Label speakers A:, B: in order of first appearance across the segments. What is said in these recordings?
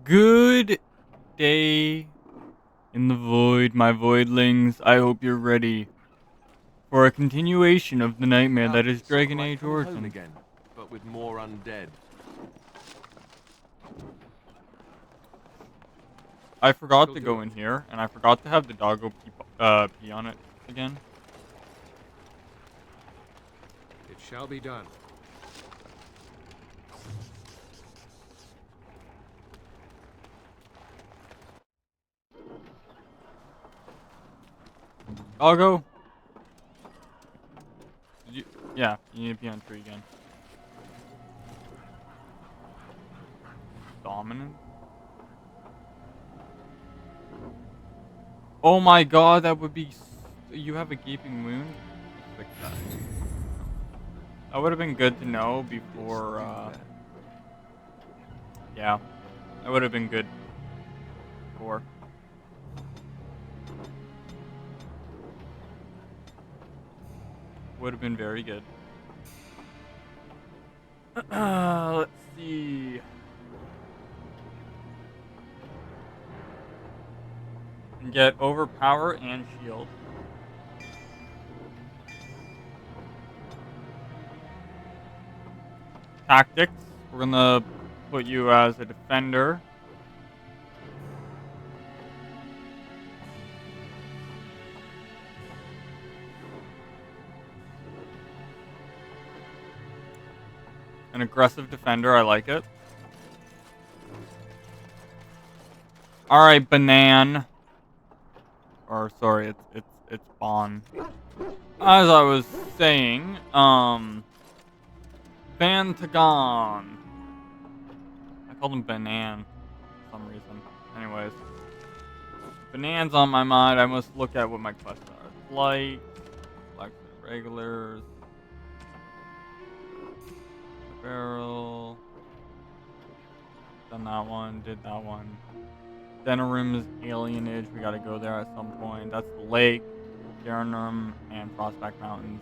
A: Good day in the void, my voidlings. I hope you're ready for a continuation of the nightmare that is
B: Sort of
A: Dragon
B: like
A: Age
B: coming home
A: Origins.
B: again, but with more undead.
A: I forgot to go in here, and I forgot to have the doggo pee on it again.
C: It shall be done.
A: Doggo! Yeah, you need to pee on tree again. Dominant? Oh my god, that would be... You have a gaping wound? Fix that. That would have been good to know before, yeah. That would have been good before. Would have been very good. Let's see. And get overpower and shield. Tactics. We're gonna put you as a defender. An aggressive defender, I like it. Alright, Banan. Or sorry, it's Bon. As I was saying, Bantagon. I called him Banan for some reason. Anyways. Banan's on my mind. I must look at what my quests are. Flight, select regulars, barrel. Done that one, did that one. Denerim's alienage, we gotta go there at some point. That's the lake, Denerim, and Prospect Mountains.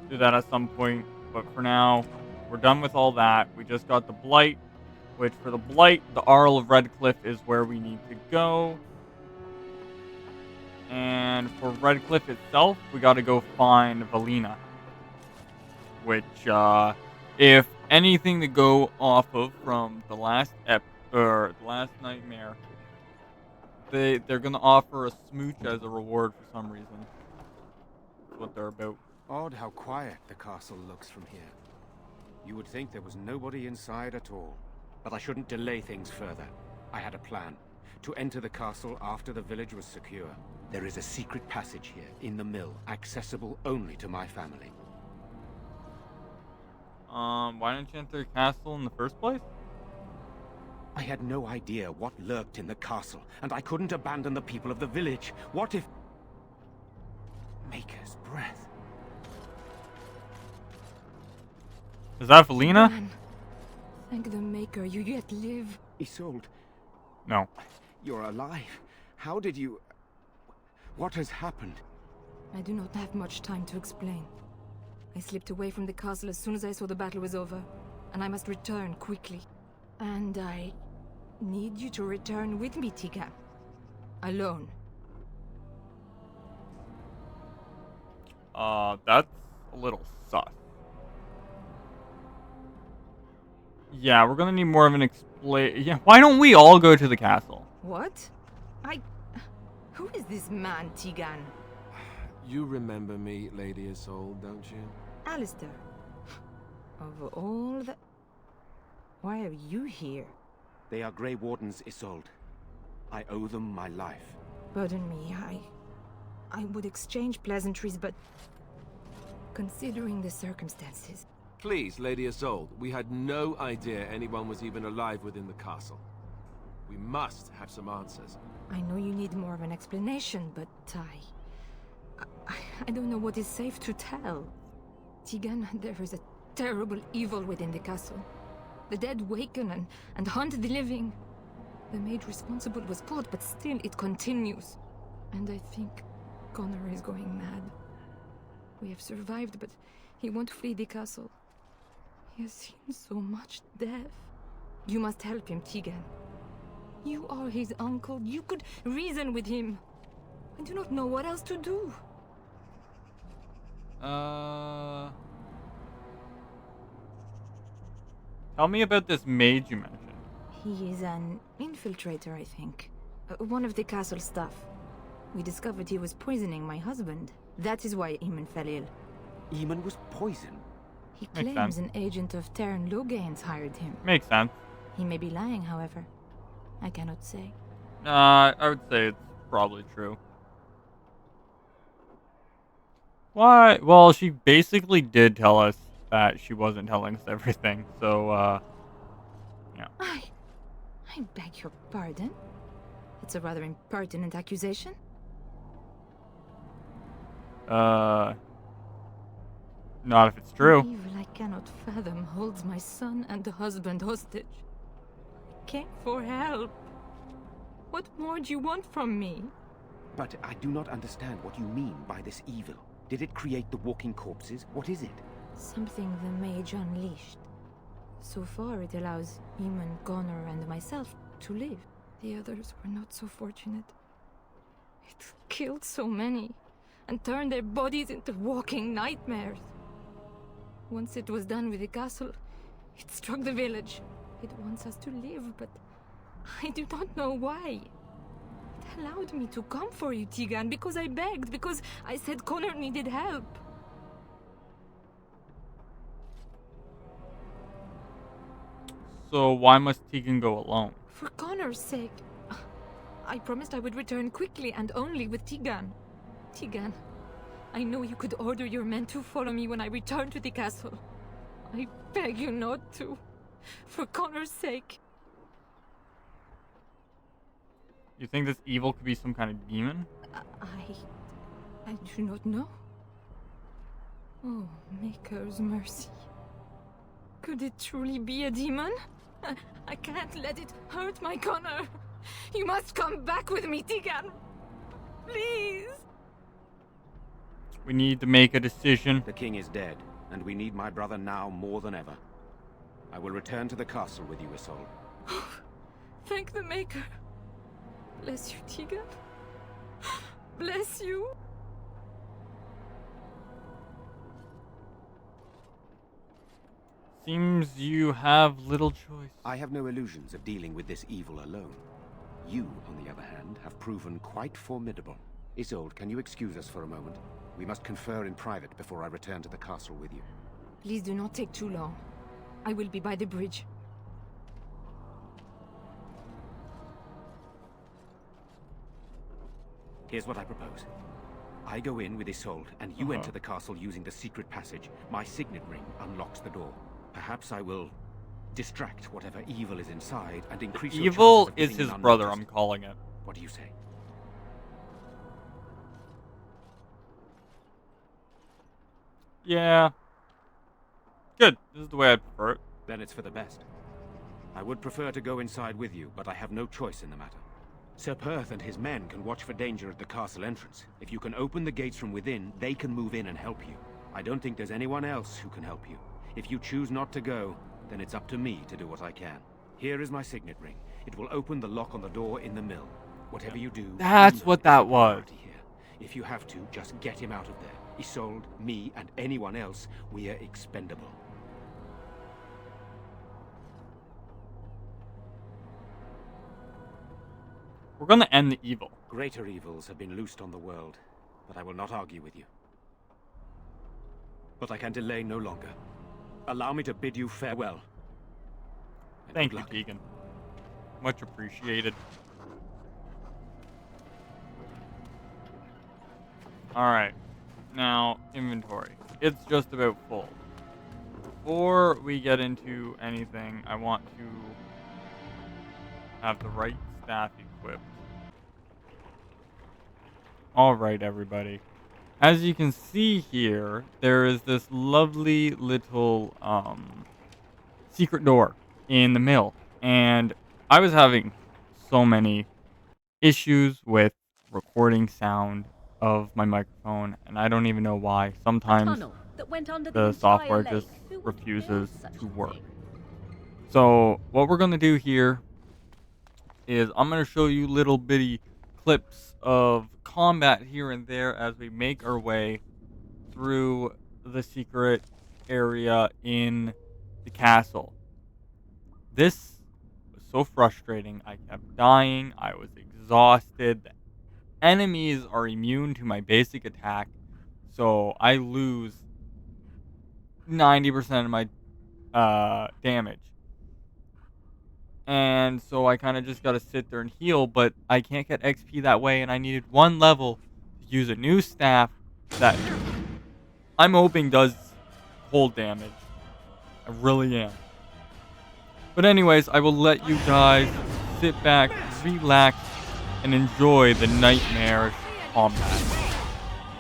A: Do that at some point, but for now, we're done with all that. We just got the Blight, which for the Blight, the Arl of Redcliffe is where we need to go. And for Redcliffe itself, we gotta go find Valina. Which, if anything to go off of from the last the last nightmare, they're gonna offer a smooch as a reward for some reason. That's what they're about.
C: Odd how quiet the castle looks from here. You would think there was nobody inside at all.
D: But I shouldn't delay things further. I had a plan. To enter the castle after the village was secure. There is a secret passage here, in the mill, accessible only to my family.
A: Why didn't you enter the castle in the first place?
D: I had no idea what lurked in the castle, and I couldn't abandon the people of the village. What if... Maker's breath.
A: Is that Valina?
E: Man, thank the Maker you yet live.
D: Isolde,
A: No.
D: you're alive. How did you... What has happened?
E: I do not have much time to explain. I slipped away from the castle as soon as I saw the battle was over, and I must return quickly. And I need you to return with me, Tika. Alone.
A: That's a little sus. Yeah, we're gonna need more of an Yeah, why don't we all go to the castle?
E: What? Who is this man, Tigan?
B: You remember me, Lady Isolde, don't you?
E: Alistair. Of all the... Why are you here?
D: They are Grey Wardens, Isolde. I owe them my life.
E: Pardon me, I would exchange pleasantries, but... Considering the circumstances...
B: Please, Lady Isolde, we had no idea anyone was even alive within the castle. We must have some answers.
E: I know you need more of an explanation, but I don't know what is safe to tell. Tigan, there is a terrible evil within the castle. The dead waken and hunt the living. The maid responsible was caught, but still it continues. And I think Connor is going mad. We have survived, but he won't flee the castle. He has seen so much death. You must help him, Tigan. You are his uncle. You could reason with him. I do not know what else to do.
A: Tell me about this mage you mentioned.
E: He is an infiltrator, I think. One of the castle staff. We discovered he was poisoning my husband. That is why Eamon fell ill.
D: Eamon was poisoned.
E: He
A: Makes
E: claims
A: sense.
E: an agent of Terran Logain's hired him.
A: Makes sense.
E: He may be lying, however. I cannot say.
A: I would say it's probably true. Why? Well, she basically did tell us that she wasn't telling us everything. So, yeah.
E: I beg your pardon? It's a rather impertinent accusation.
A: Not if it's true.
E: The evil I cannot fathom holds my son and the husband hostage. I came for help. What more do you want from me?
D: But I do not understand what you mean by this evil. Did it create the walking corpses? What is it?
E: Something the mage unleashed. So far, it allows Eamon, Connor, and myself to live. The others were not so fortunate. It killed so many, and turned their bodies into walking nightmares. Once it was done with the castle, it struck the village. It wants us to live, but I do not know why. It allowed me to come for you, Tegan, because I begged, because I said Connor needed help.
A: So why must Tegan go alone?
E: For Connor's sake. I promised I would return quickly and only with Tegan. Tegan, I know you could order your men to follow me when I return to the castle. I beg you not to. For Connor's sake.
A: You think this evil could be some kind of demon?
E: I do not know. Oh, Maker's mercy. Could it truly be a demon? I can't let it hurt my Connor. You must come back with me, Tegan. Please.
A: We need to make a decision.
D: The king is dead, and we need my brother now more than ever. I will return to the castle with you, Isolde.
E: Thank the Maker. Bless you, Tegan. Bless you.
A: Seems you have little choice.
D: I have no illusions of dealing with this evil alone. You, on the other hand, have proven quite formidable. Isolde, can you excuse us for a moment? We must confer in private before I return to the castle with you.
E: Please do not take too long. I will be by the bridge.
D: Here's what I propose. I go in with Isolde, and you enter the castle using the secret passage. My signet ring unlocks the door. Perhaps I will distract whatever evil is inside and increase your
A: Evil
D: chances of
A: is
D: getting
A: his
D: in
A: brother, I'm
D: unnoticed.
A: calling it.
D: What do you say?
A: Yeah. Good. This is the way I'd prefer it.
D: Then it's for the best. I would prefer to go inside with you, but I have no choice in the matter. Sir Perth and his men can watch for danger at the castle entrance. If you can open the gates from within, they can move in and help you. I don't think there's anyone else who can help you. If you choose not to go, then it's up to me to do what I can. Here is my signet ring. It will open the lock on the door in the mill. Whatever you do...
A: That's
D: you know
A: what
D: it's
A: that
D: a
A: was.
D: priority here. If you have to, just get him out of there. Isolde, me, and anyone else, we are expendable.
A: We're gonna end the evil.
D: Greater evils have been loosed on the world, but I will not argue with you. But I can delay no longer. Allow me to bid you farewell. And
A: Thank
D: good
A: you,
D: luck.
A: Tegan. Much appreciated. Alright. Now, inventory. It's just about full. Before we get into anything, I want to have the right staff equipped. Alright, everybody. As you can see here, there is this lovely little secret door in the mill. And I was having so many issues with recording sound of my microphone, and I don't even know why. Sometimes
F: Tunnel that went under
A: the
F: entire
A: software
F: lake.
A: just
F: Who would
A: refuses
F: build such
A: to
F: a
A: work.
F: thing?
A: So what we're going to do here is I'm going to show you little bitty clips of combat here and there as we make our way through the secret area in the castle. This was so frustrating. I kept dying. I was exhausted. The enemies are immune to my basic attack, so I lose 90% of my damage. And so I kind of just got to sit there and heal, but I can't get XP that way, and I needed one level to use a new staff that I'm hoping does cold damage. I really am. But anyways, I will let you guys sit back, relax, and enjoy the nightmarish combat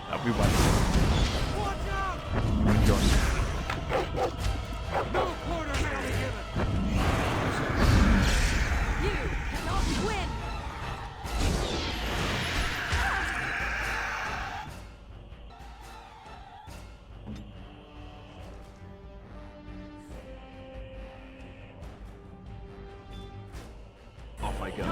A: that we went through. Enjoy.
E: You cannot win!
B: Off I go.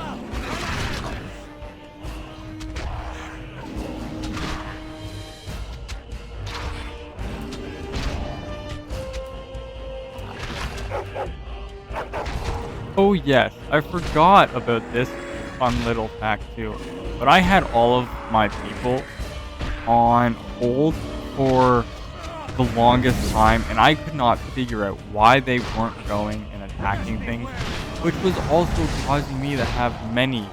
A: Oh yes, I forgot about this fun little fact too. But I had all of my people on hold for the longest time, and I could not figure out why they weren't going and attacking things, which was also causing me to have many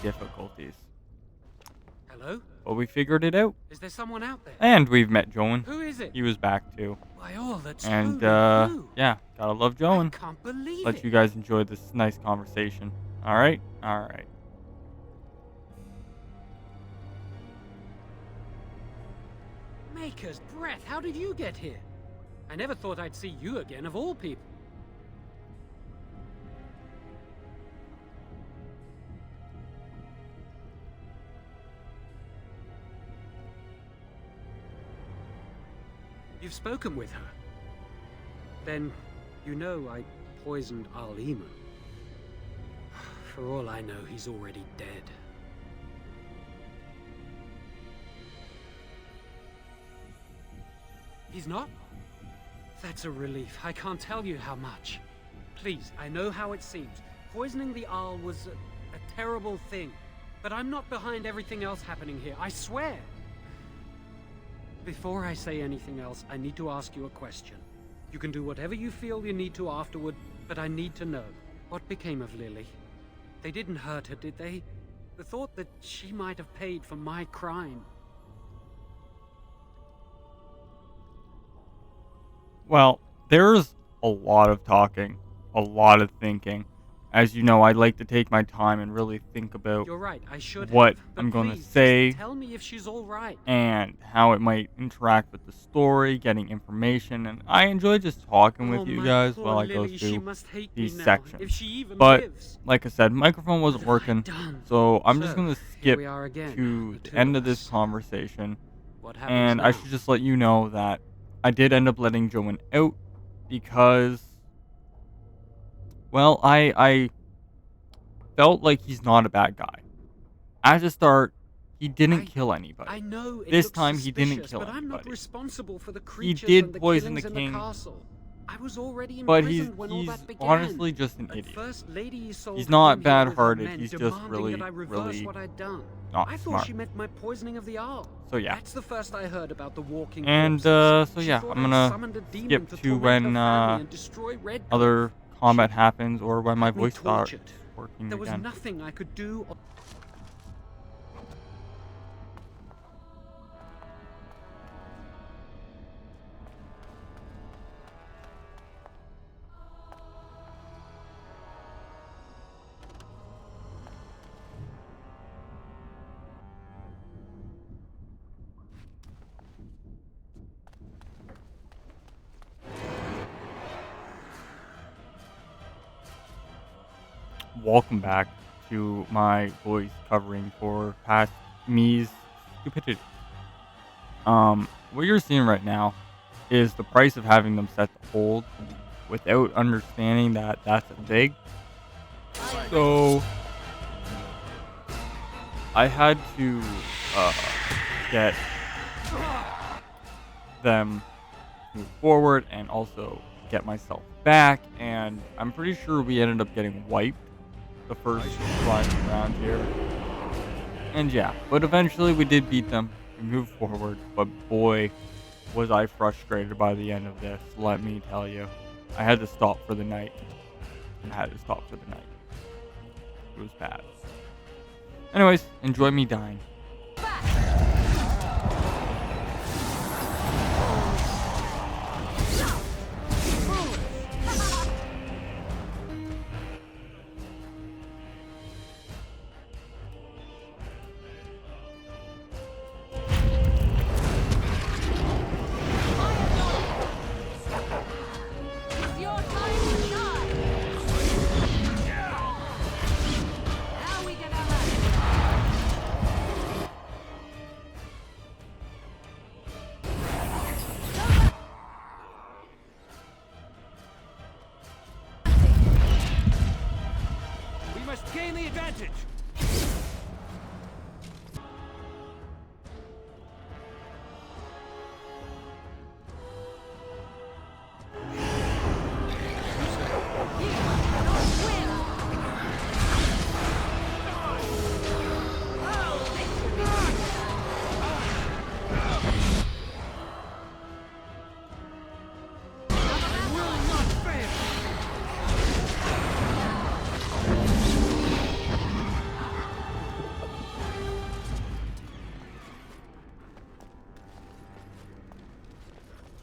A: difficulties.
F: Hello?
A: But we figured it out,
F: Is there someone out there?
A: and we've met Joan.
F: Who is it?
A: He was back too.
F: Why, all that's
A: And
F: truly you.
A: yeah, gotta love
F: I
A: Joan.
F: can't believe
A: Let
F: it.
A: you guys enjoy this nice conversation. Alright? Alright.
F: Maker's breath, how did you get here? I never thought I'd see you again, of all people. You've spoken with her. Then, you know I poisoned Al-Iman. For all I know, he's already dead. He's not? That's a relief. I can't tell you how much. Please, I know how it seems. Poisoning the Arl was a terrible thing. But I'm not behind everything else happening here, I swear. Before I say anything else, I need to ask you a question. You can do whatever you feel you need to afterward, but I need to know. What became of Lily? They didn't hurt her, did they? The thought that she might have paid for my crime.
A: Well, there's a lot of talking, a lot of thinking. As you know, I like to take my time and really think about
F: You're right, I should
A: what
F: have. But
A: I'm going to
F: please, just
A: say
F: tell me if she's all right.
A: and how it might interact with the story, getting information, and I enjoy just talking
F: Oh,
A: with you
F: my
A: guys
F: poor
A: while I go
F: Lily, she
A: through
F: must hate
A: these
F: me now,
A: sections.
F: if she even
A: But
F: lives.
A: like I said, microphone wasn't
F: What have I
A: working,
F: done?
A: so I'm just
F: So,
A: going to
F: here
A: skip
F: we are again,
A: to
F: the
A: the
F: two
A: end
F: of
A: of this
F: us.
A: conversation.
F: What happens
A: And
F: now?
A: I should just let you know that I did end up letting Joan out because, well, I felt like he's not a bad guy. At the start, he didn't kill anybody.
F: I know it
A: This
F: looks
A: time he didn't
F: suspicious,
A: kill
F: but I'm not
A: anybody.
F: responsible for the creatures
A: did
F: and the
A: poison the
F: killings
A: king,
F: in the castle. I was already
A: But he's
F: imprisoned when all that began.
A: honestly just an
F: At
A: idiot.
F: first, Lady Isolde
A: He's not
F: came here with her
A: bad-hearted,
F: men
A: he's just
F: demanding
A: really,
F: that I reverse
A: really
F: what I'd done.
A: not
F: I thought
A: smart.
F: she meant my poisoning of the owl.
A: So yeah.
F: That's the first I heard about the walking
A: And
F: corpses.
A: so
F: She
A: yeah,
F: thought
A: I'm
F: I'd
A: gonna
F: summoned a demon
A: skip
F: to
A: to
F: torment
A: when
F: her family and destroy Red
A: other
F: Cloak.
A: combat
F: She
A: happens or when my
F: had me
A: voice starts
F: tortured.
A: working
F: There was
A: again.
F: nothing I could do.
A: Welcome back to my voice covering for past me's stupidity. What you're seeing right now is the price of having them set to hold without understanding that that's a thing. So I had to get them to move forward and also get myself back, and I'm pretty sure we ended up getting wiped the first 5 rounds here. And yeah, but eventually we did beat them. We moved forward, but boy, was I frustrated by the end of this, let me tell you. I had to stop for the night. It was bad. Anyways, enjoy me dying.
G: It's your time to die. Now we get our
B: We must gain the advantage!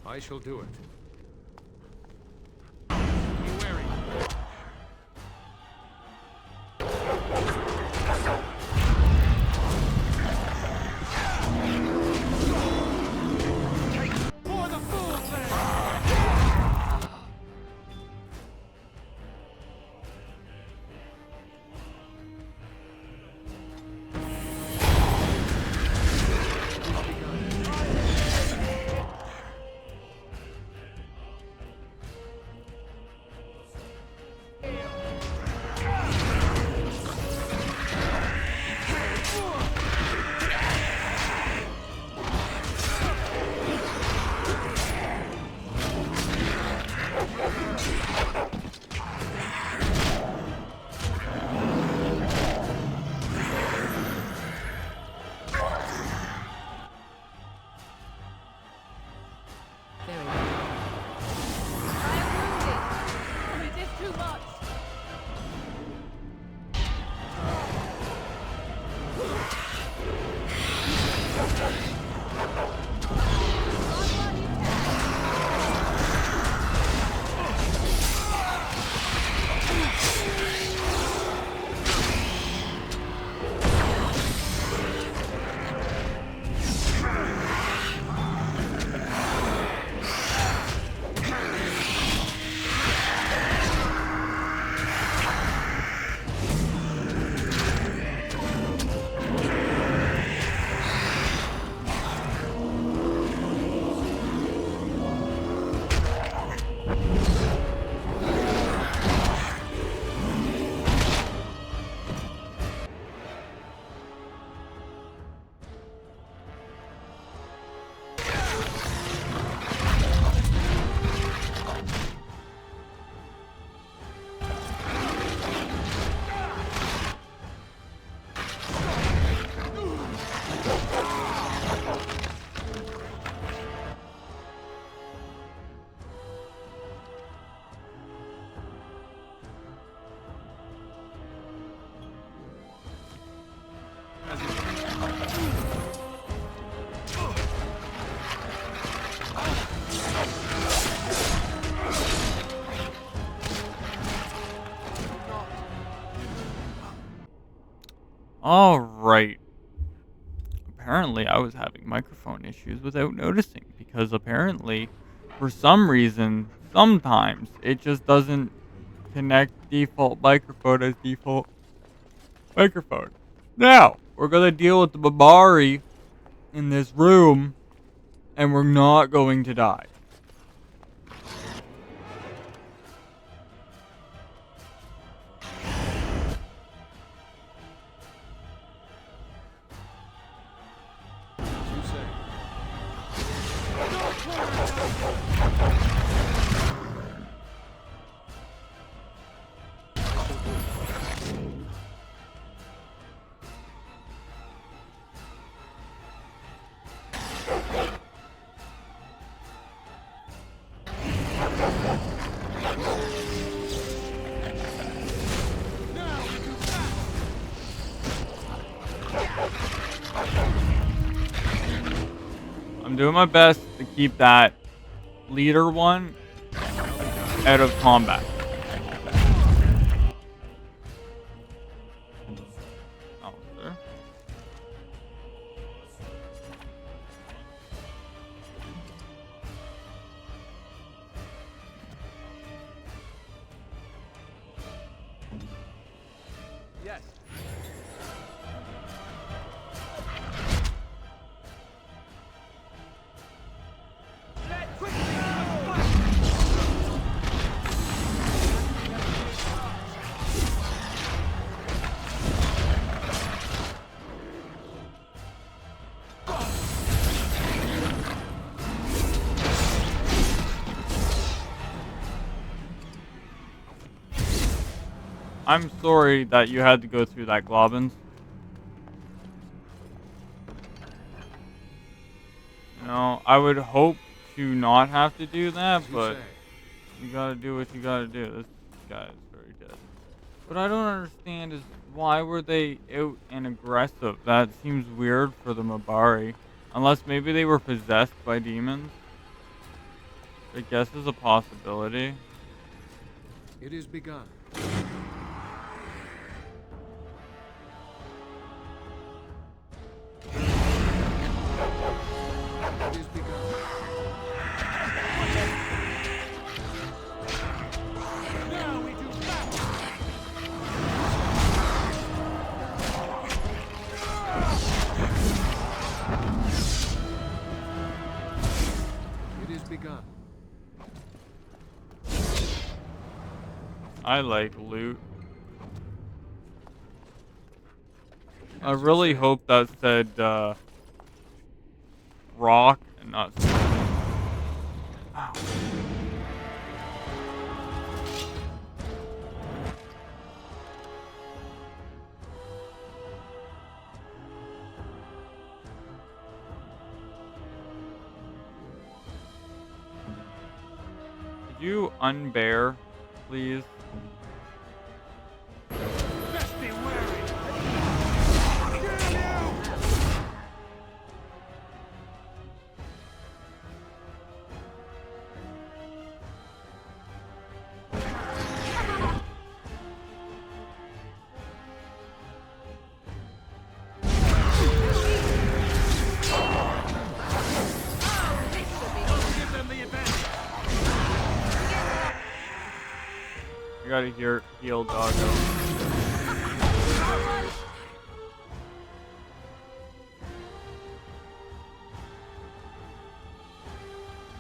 B: I shall do it. Be wary. For the fool's sake!
G: Very well. I am wounded. It is too much.
A: Alright. Apparently I was having microphone issues without noticing, because apparently, for some reason, sometimes it just doesn't connect default microphone as default microphone. Now, we're gonna deal with the Babari in this room, and we're not going to die. I'm doing my best to keep that leader one out of combat. Oh, sir.
B: Yes.
A: I'm sorry that you had to go through that, Globbins. You know, I would hope to not have to do that, but you gotta do what you gotta do. This guy is very dead. What I don't understand is why were they out and aggressive? That seems weird for the Mabari. Unless maybe they were possessed by demons. I guess is a possibility.
B: It is begun. It is begun. Now we do battle. It is begun.
A: I like loot. I really hope that said rock and not Ow. Could you unbear, please?
B: Best be wary. Give them the advantage.
A: I gotta heal Doggo.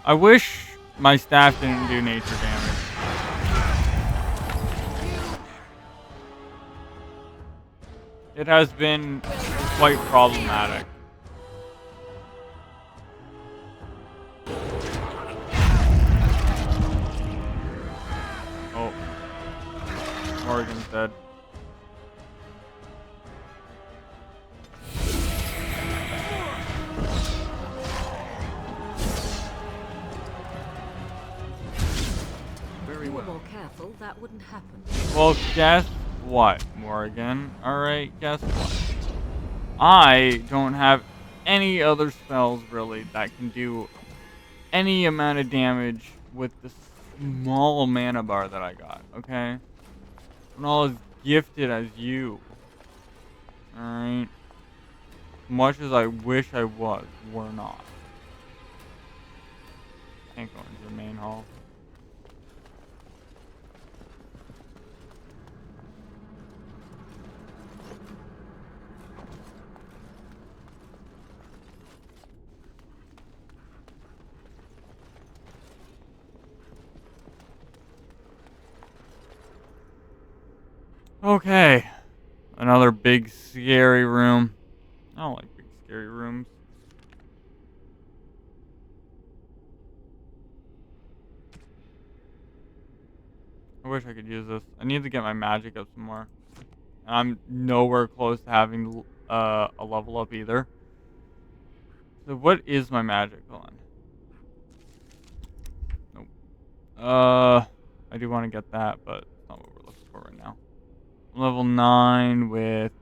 A: I wish my staff didn't do nature damage. It has been quite problematic. Oh. Morgan's dead.
B: Very
H: You were
B: well.
H: more careful, that wouldn't happen.
A: Well, guess what, Morgan? Alright, guess what? I don't have any other spells, really, that can do any amount of damage with the small mana bar that I got, okay? I'm not as gifted as you. Alright? Much as I wish I was, we're not. Can't go into the main hall. Okay. Another big scary room. I don't like big scary rooms. I wish I could use this. I need to get my magic up some more. And I'm nowhere close to having a level up either. So what is my magic? Hold on. Nope. I do want to get that, but it's not what we're looking for right now. Level 9 with...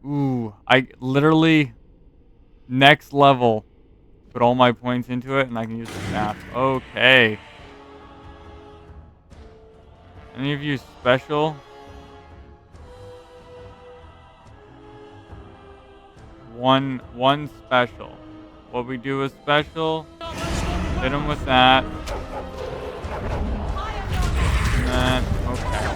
A: Ooh. I literally... Next level. Put all my points into it, and I can use the staff. Okay. Any of you special? One special. What we do is special. Hit him with that. And then, okay.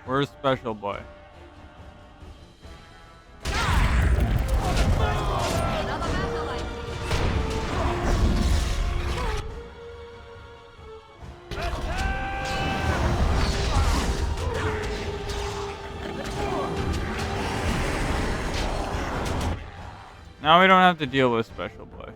A: Where's Special Boy? Now we don't have to deal with Special Boy.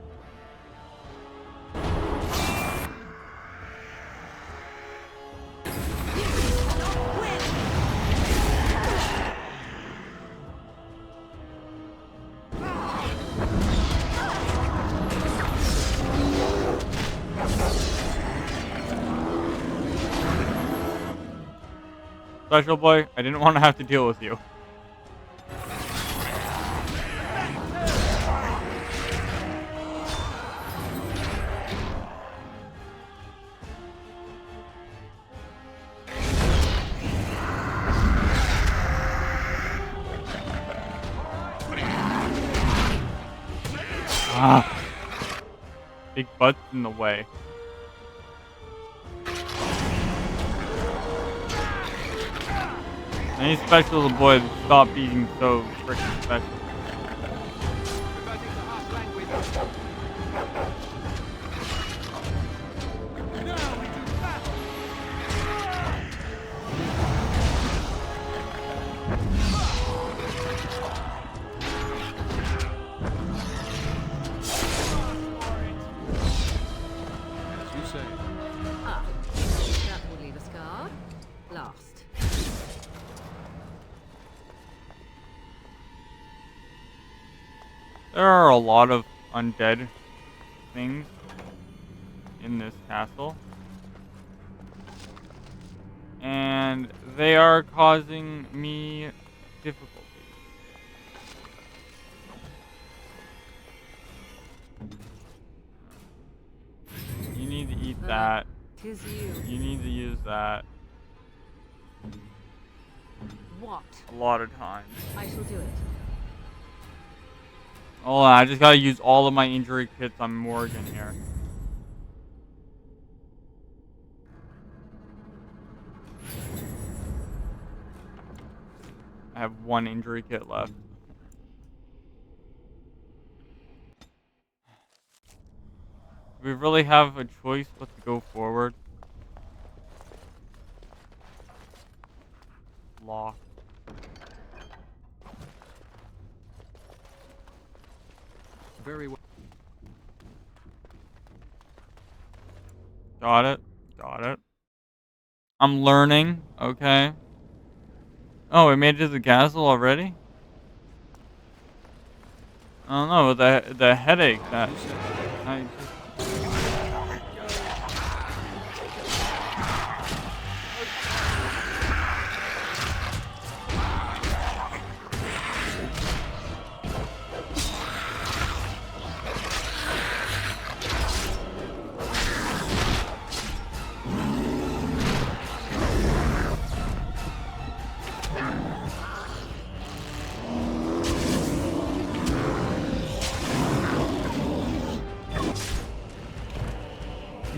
A: Special Boy, I didn't want to have to deal with you. Big butts in the way. Any special boy, stop being so freaking special.
H: That will leave a scar. Last.
A: There are a lot of undead things in this castle. And they are causing me difficulties. You need to eat that.
H: 'Tis you.
A: You need to use that
H: What?
A: a lot of times.
H: I shall do it.
A: Hold on, I just gotta use all of my injury kits on Morgan here. I have one injury kit left. Do we really have a choice but to go forward? Lock.
B: Very well.
A: Got it. Got it. I'm learning. Okay. Oh, we made it to the castle already? I don't know, the headache that I just...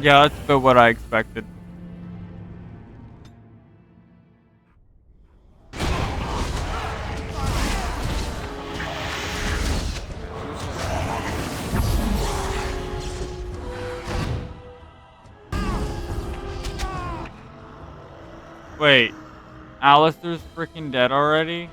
A: Yeah, that's about what I expected. Wait, Alistair's freaking dead already?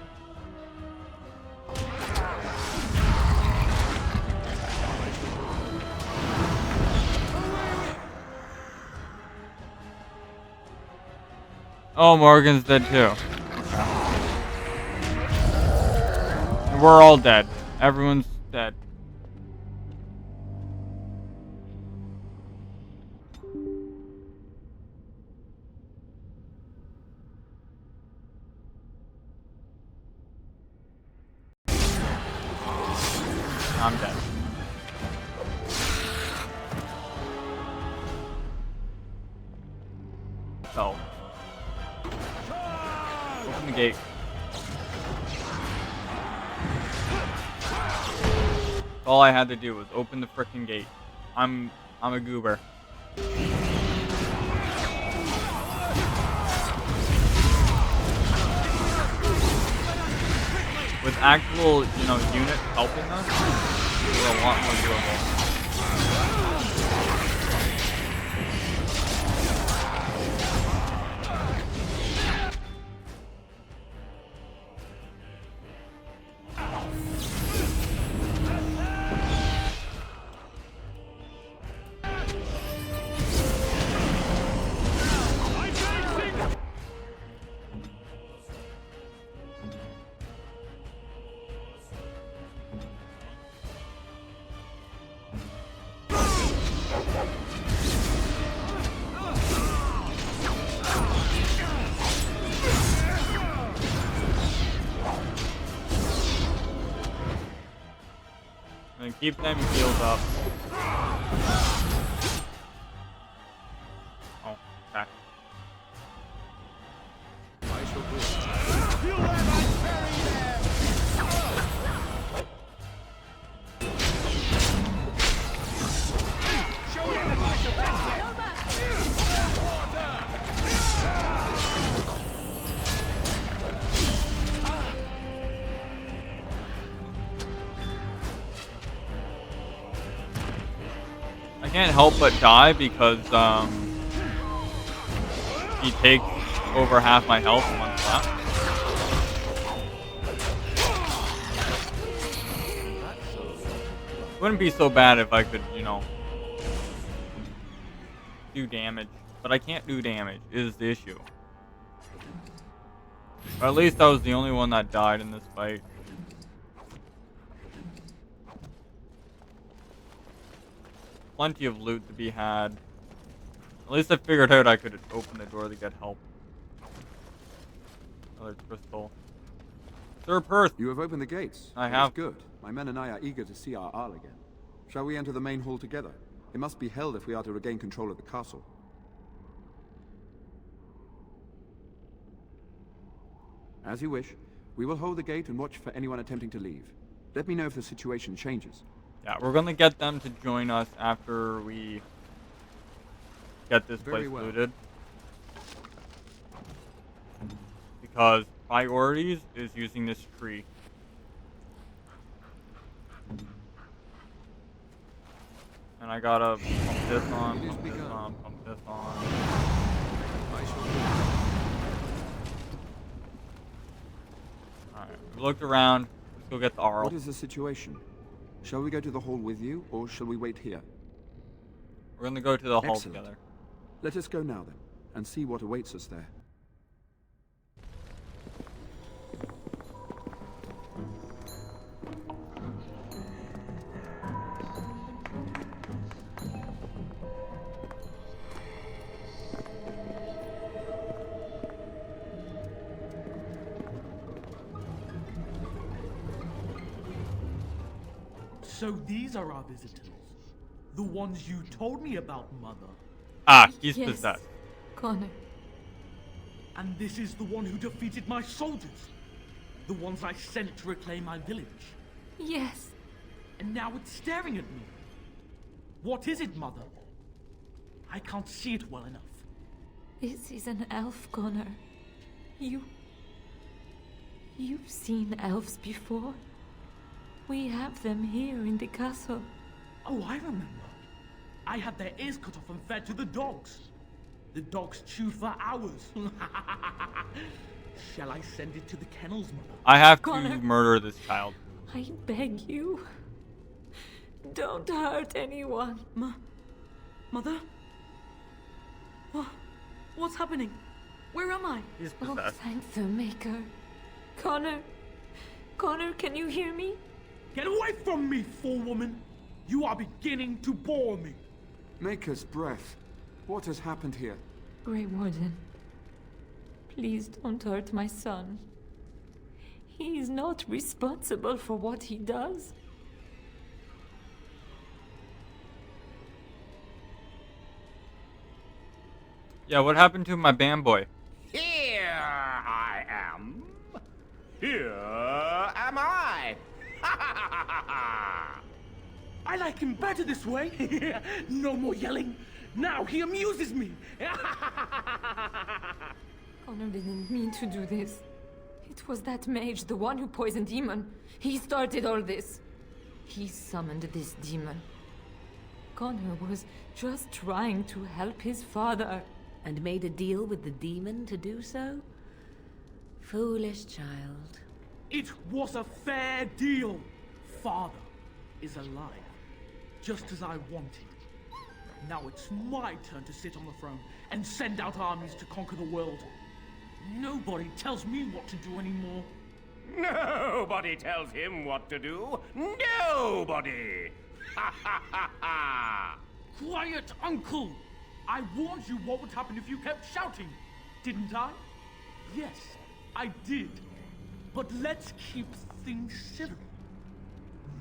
A: Oh, Morgan's dead too. We're all dead. Everyone's dead. I'm dead. So. Open the gate. All I had to do was open the frickin' gate. I'm a goober. With actual, units helping us, we're a lot more doable. And keep them healed up. Oh, okay. I can't help but die because he takes over half my health in one shot. Wouldn't be so bad if I could, do damage. But I can't do damage, is the issue. Or at least I was the only one that died in this fight. Plenty of loot to be had. At least I figured out I could open the door to get help. Another crystal. Sir Perth.
I: You have opened the gates.
A: I
I: That
A: have.
I: is good. My men and I are eager to see our Arl again. Shall we enter the main hall together? It must be held if we are to regain control of the castle. As you wish. We will hold the gate and watch for anyone attempting to leave. Let me know if the situation changes.
A: Yeah, we're gonna get them to join us after we get this
I: Very
A: place
I: well.
A: looted. Because priorities is using this tree. And I gotta pump this on, pump this on, pump this on. Alright, we looked around. Let's go get the Arl.
I: What is the situation? Shall we go to the hall with you, or shall we wait here?
A: We're gonna go to the hall
I: Excellent.
A: together.
I: Let us go now then, and see what awaits us there.
J: So these are our visitors. The ones you told me about, Mother.
A: Ah, he's
E: Yes.
A: possessed.
E: Connor.
J: And this is the one who defeated my soldiers. The ones I sent to reclaim my village.
E: Yes.
J: And now it's staring at me. What is it, Mother? I can't see it well enough.
E: This is an elf, Connor. You've seen elves before. We have them here in the castle.
J: Oh, I remember. I had their ears cut off and fed to the dogs. The dogs chew for hours. Shall I send it to the kennels, Mother?
A: I have
E: Connor.
A: to murder this child.
E: I beg you. Don't hurt anyone.
J: Mother? What's happening? Where am I?
A: He's
E: Oh,
A: possessed.
E: thank the Maker. Connor. Connor, can you hear me?
J: Get away from me, fool woman! You are beginning to bore me.
I: Maker's breath. What has happened here?
E: Grey Warden. Please don't hurt my son. He is not responsible for what he does.
A: Yeah, what happened to my band boy?
D: Here I am. Here am I.
J: I like him better this way. No more yelling. Now he amuses me.
E: Connor didn't mean to do this. It was that mage, the one who poisoned Demon. He started all this. He summoned this demon. Connor was just trying to help his father.
H: And made a deal with the demon to do so? Foolish child.
J: It was a fair deal. Father is alive, just as I wanted. Now it's my turn to sit on the throne and send out armies to conquer the world. Nobody tells me what to do anymore.
D: Nobody tells him what to do. Nobody. Ha ha ha ha.
J: Quiet, Uncle! I warned you what would happen if you kept shouting, didn't I? Yes, I did. But let's keep things civil.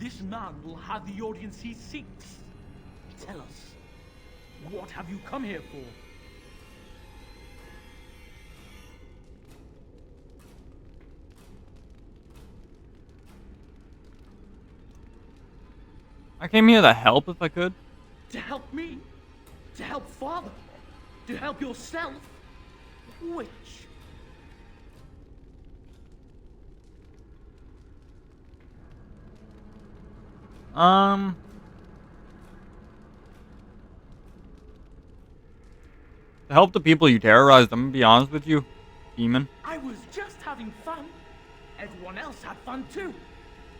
J: This man will have the audience he seeks. Tell us, what have you come here for?
A: I came here to help if I could.
J: To help me? To help Father? To help yourself? Which?
A: To help the people you terrorized, I'm gonna be honest with you, demon.
J: I was just having fun. Everyone else had fun too.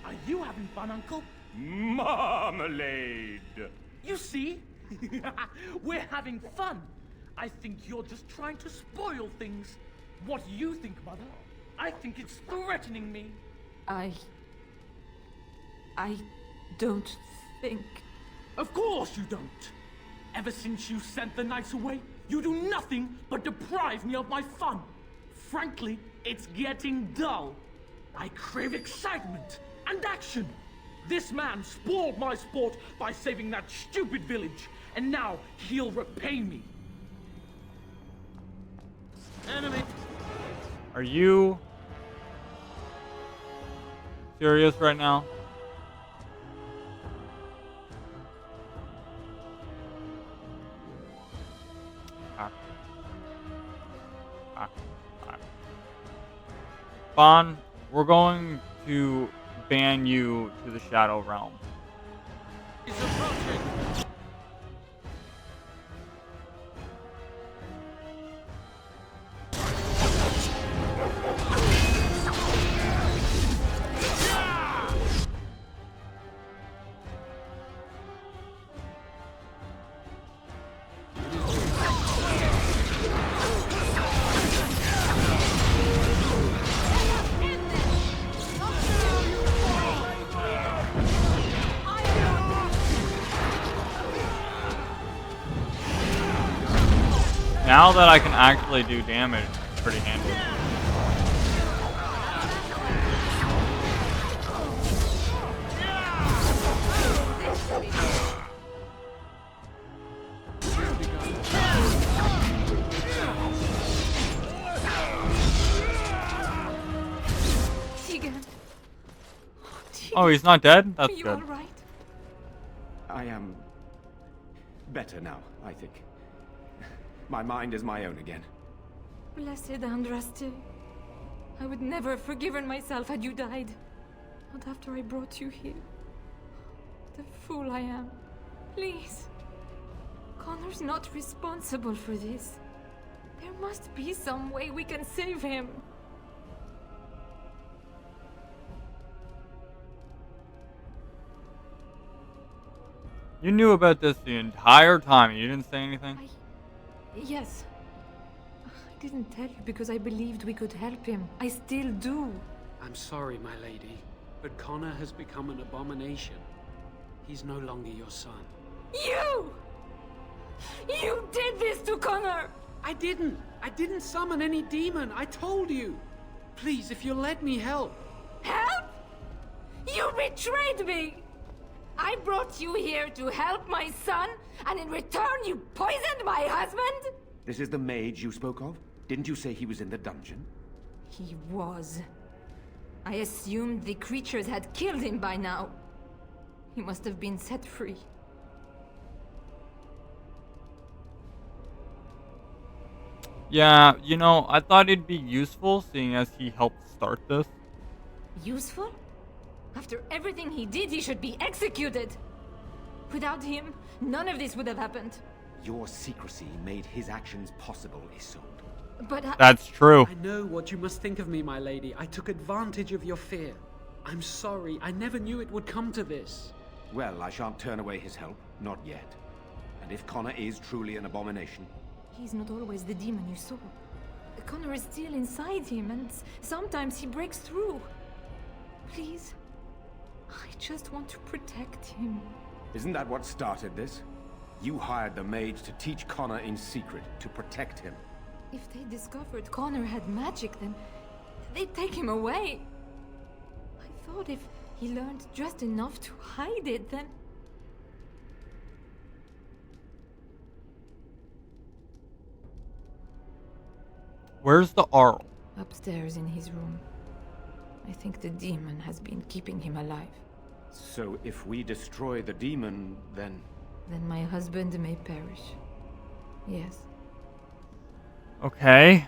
J: Are you having fun, Uncle?
D: Marmalade.
J: You see? We're having fun. I think you're just trying to spoil things. What do you think, Mother? I think it's threatening me.
E: I don't think...
J: Of course you don't. Ever since you sent the knights away, you do nothing but deprive me of my fun. Frankly, it's getting dull. I crave excitement and action. This man spoiled my sport by saving that stupid village, and now he'll repay me. Enemy.
A: Are you serious right now? Bon, we're going to ban you to the Shadow Realm.
J: He's approaching.
A: Now that I can actually do damage, it's pretty handy.
E: Tegan.
A: Oh, he's not dead? That's
E: Are you
A: good.
E: all right?
D: I am better now, I think. My mind is my own again.
E: Blessed Andraste. I would never have forgiven myself had you died. Not after I brought you here. The fool I am. Please. Connor's not responsible for this. There must be some way we can save him.
A: You knew about this the entire time and you didn't say anything?
E: Yes. I didn't tell you because I believed we could help him. I still do.
F: I'm sorry, my lady, but Connor has become an abomination. He's no longer your son.
E: You! You did this to Connor!
F: I didn't! I didn't summon any demon! I told you! Please, if you'll let me help.
E: Help? You betrayed me! I brought you here to help my son, and in return you poisoned my husband?
D: This is the mage you spoke of? Didn't you say he was in the dungeon?
E: He was. I assumed the creatures had killed him by now. He must have been set free.
A: Yeah, you know, I thought it'd be useful seeing as he helped start this.
E: Useful? After everything he did, he should be executed! Without him, none of this would have happened.
D: Your secrecy made his actions possible, Isolde.
E: But
A: That's true.
F: I know what you must think of me, my lady. I took advantage of your fear. I'm sorry. I never knew it would come to this.
D: Well, I shan't turn away his help. Not yet. And if Connor is truly an abomination...
E: He's not always the demon you saw. Connor is still inside him, and sometimes he breaks through. Please, I just want to protect him.
D: Isn't that what started this? You hired the mage to teach Connor in secret, to protect him.
E: If they discovered Connor had magic, then they'd take him away. I thought if he learned just enough to hide it, then...
A: Where's the Arl?
E: Upstairs in his room. I think the demon has been keeping him alive.
D: So if we destroy the demon, then...
E: Then my husband may perish. Yes.
A: Okay,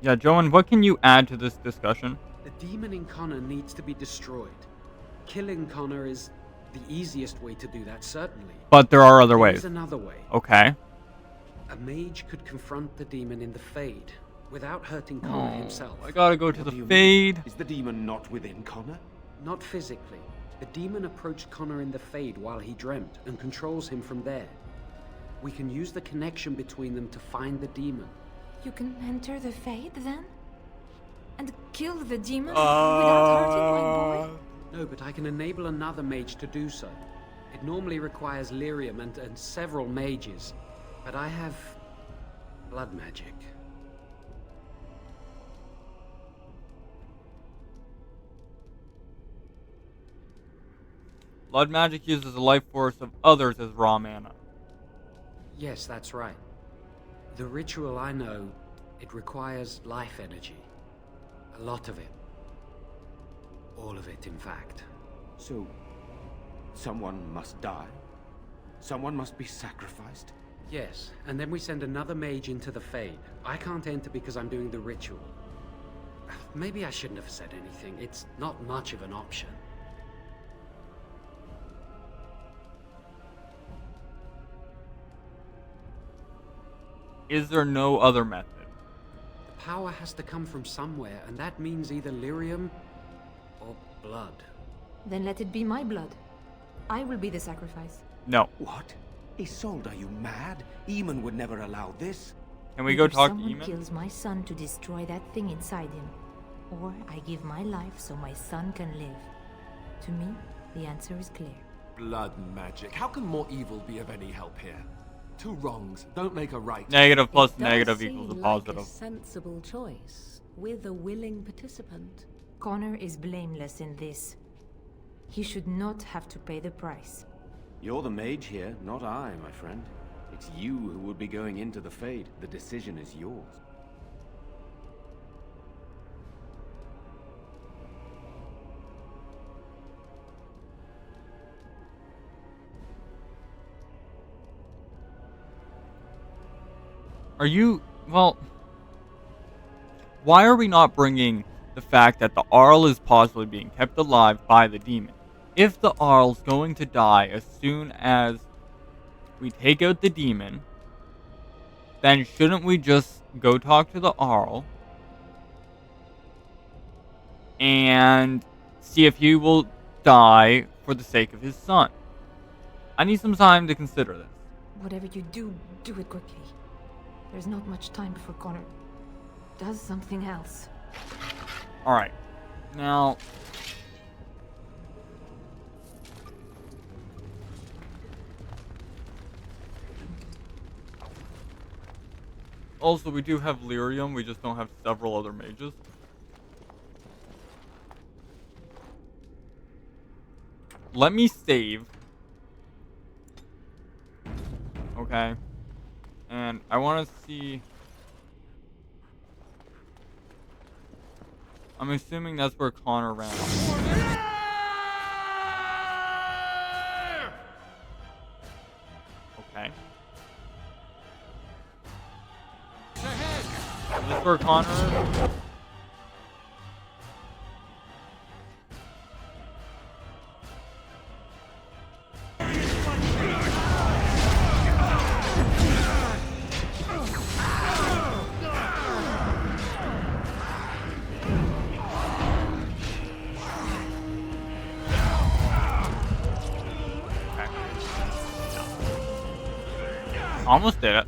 A: yeah, Joan, what can you add to this discussion?
F: The demon in Connor needs to be destroyed. Killing Connor is the easiest way to do that, certainly.
A: But there are other ways.
F: There's another way.
A: Okay.
F: A mage could confront the demon in the Fade, without hurting Connor himself.
A: I gotta go to the Fade.
D: Is the demon not within Connor?
F: Not physically. The demon approached Connor in the Fade while he dreamt, and controls him from there. We can use the connection between them to find the demon.
E: You can enter the Fade, then? And kill the demon without hurting my boy?
F: No, but I can enable another mage to do so. It normally requires lyrium and several mages. But I have... blood magic.
A: Blood magic uses the life force of others as raw mana.
F: Yes, that's right. The ritual I know, it requires life energy. A lot of it. All of it, in fact.
D: So, someone must die? Someone must be sacrificed?
F: Yes, and then we send another mage into the Fade. I can't enter because I'm doing the ritual. Maybe I shouldn't have said anything. It's not much of an option.
A: Is there no other method?
F: The power has to come from somewhere, and that means either lyrium or blood.
E: Then let it be my blood. I will be the sacrifice.
A: No.
D: What? Isolde, are you mad? Eamon would never allow this.
A: Can we go talk to
E: Someone
A: Eamon?
E: kills my son to destroy that thing inside him. Or I give my life so my son can live. To me, the answer is clear.
B: Blood magic. How can more evil be of any help here? Two wrongs don't make a right.
A: Negative plus
H: It does
A: negative
H: seem
A: equals a
H: like
A: positive.
H: a sensible choice, with a willing participant.
E: Connor is blameless in this. He should not have to pay the price.
D: You're the mage here, not I, my friend. It's you who would be going into the Fade. The decision is yours.
A: Are you... well... why are we not bringing the fact that the Arl is possibly being kept alive by the demon? If the Arl's going to die as soon as we take out the demon, then shouldn't we just go talk to the Arl and see if he will die for the sake of his son? I need some time to consider this.
E: Whatever you do, do it quickly. There's not much time before Connor does something else.
A: Alright. Now... Also, we do have lyrium, we just don't have several other mages. Let me save. Okay. And I want to see... I'm assuming that's where Connor ran. Okay. Is this where Connor is? Almost did it.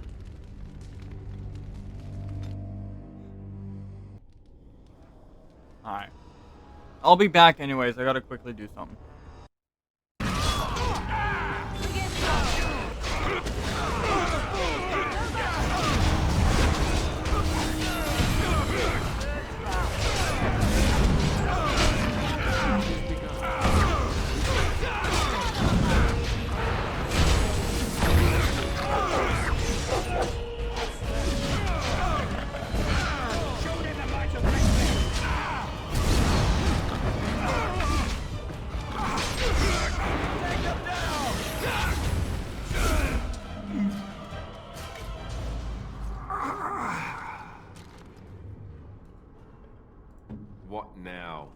A: Alright. I'll be back anyways. I gotta quickly do something.
B: What now?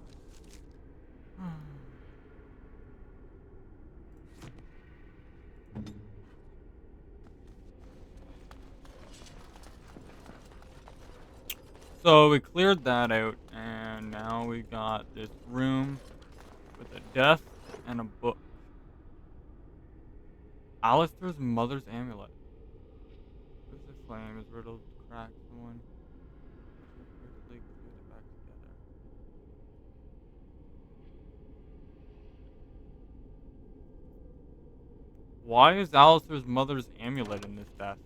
A: So we cleared that out, and now we got this room with a desk and a book. Alistair's mother's amulet. This is a flame is riddled, cracked, someone. Quickly glued it back together. Why is Alistair's mother's amulet in this desk?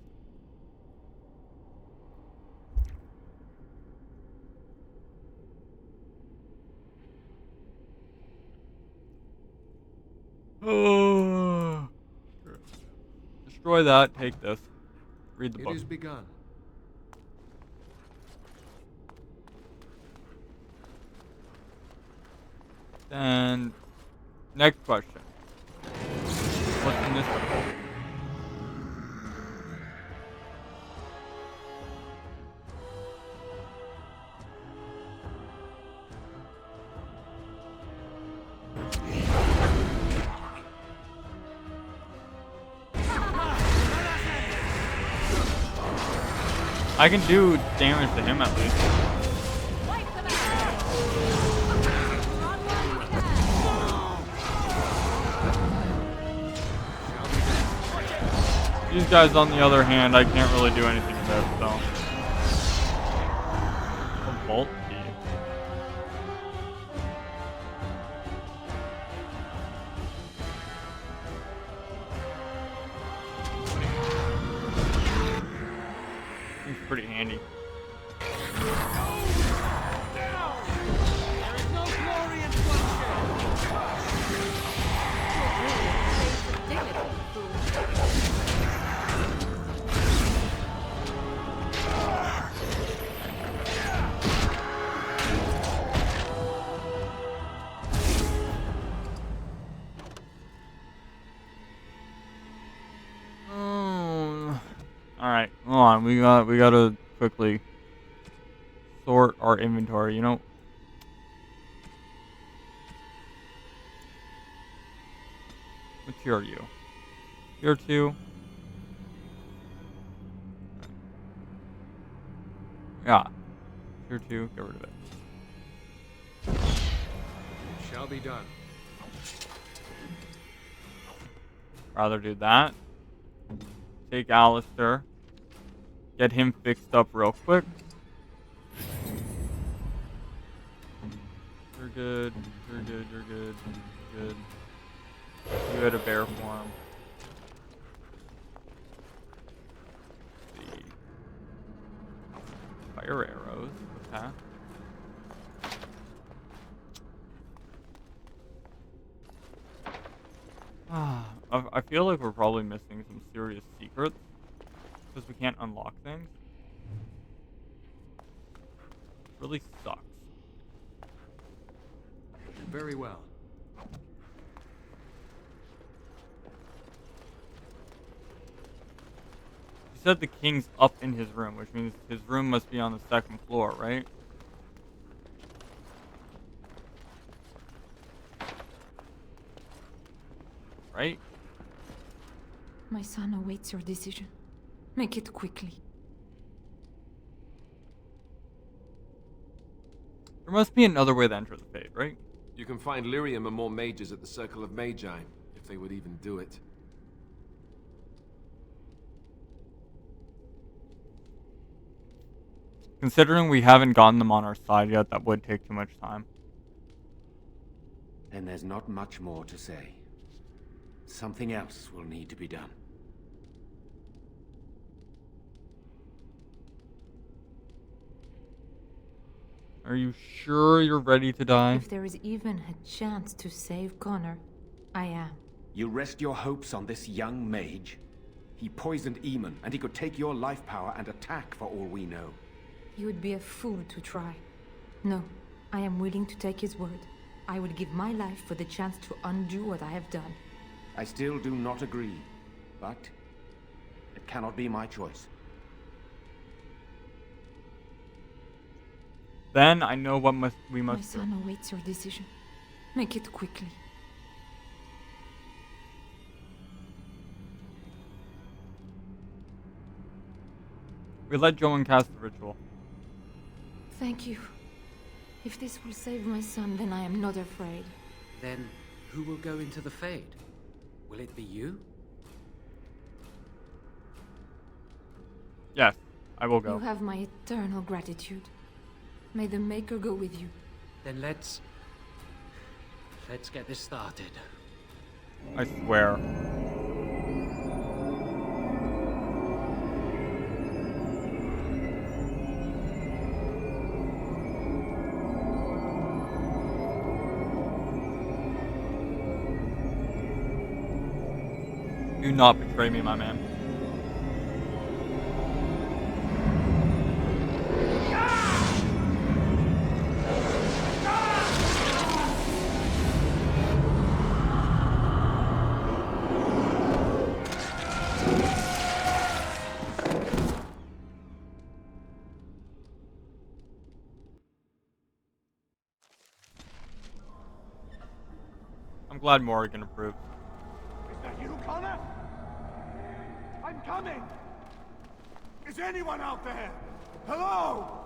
A: Destroy that, take this. Read the
B: It
A: book.
B: is begun.
A: Then, next question. What's in this book? I can do damage to him at least. These guys, on the other hand, I can't really do anything with, so. A bolt key. Seems pretty handy. Alright, hold on. We gotta quickly sort our inventory, you know. What tier are you? Tier 2. Yeah. Tier 2, get rid of it.
B: Shall be done.
A: Rather do that. Take Alistair. Get him fixed up real quick. You're good. You're good. You're good. You're good. You had a bear form. Let's see. Fire arrows. Okay. I feel like we're probably missing some serious secrets because we can't unlock things. Really sucks.
B: Very well.
A: You said the king's up in his room, which means his room must be on the second floor, right? Right?
E: My son awaits your decision. Make it quickly.
A: There must be another way to enter the Fade, right?
B: You can find lyrium and more mages at the Circle of Magi, if they would even do it.
A: Considering we haven't gotten them on our side yet, that would take too much time.
D: Then there's not much more to say. Something else will need to be done.
A: Are you sure you're ready to die?
E: If there is even a chance to save Connor, I am.
D: You rest your hopes on this young mage? He poisoned Eamon, and he could take your life power and attack for all we know.
E: You would be a fool to try. No, I am willing to take his word. I would give my life for the chance to undo what I have done.
D: I still do not agree, but it cannot be my choice.
A: Then I know what we
E: My
A: must do.
E: son awaits your decision. Make it quickly.
A: We let Joan cast the ritual.
E: Thank you. If this will save my son, then I am not afraid.
F: Then who will go into the Fade? Will it be you?
A: Yes, I will go.
E: You have my eternal gratitude. May the Maker go with you.
F: Then let's get this started.
A: I swear. Do not betray me, my man. I'm glad Morrigan approved.
C: Is that you, Connor? I'm coming! Is anyone out there? Hello?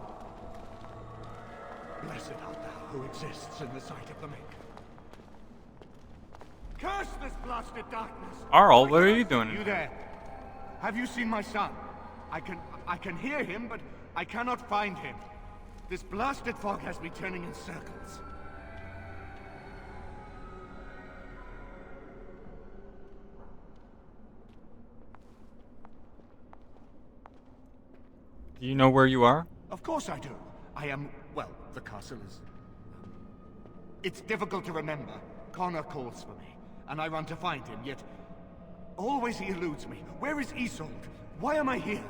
C: Blessed art thou who exists in the sight of the Maker. Curse this blasted darkness!
A: Arl, what are you doing?
C: You there? Have you seen my son? I can hear him, but I cannot find him. This blasted fog has me turning in circles.
A: Do you know where you are?
C: Of course I do. I am, well, the castle is... It's difficult to remember. Connor calls for me, and I run to find him, yet... always he eludes me. Where is Isolde? Why am I here?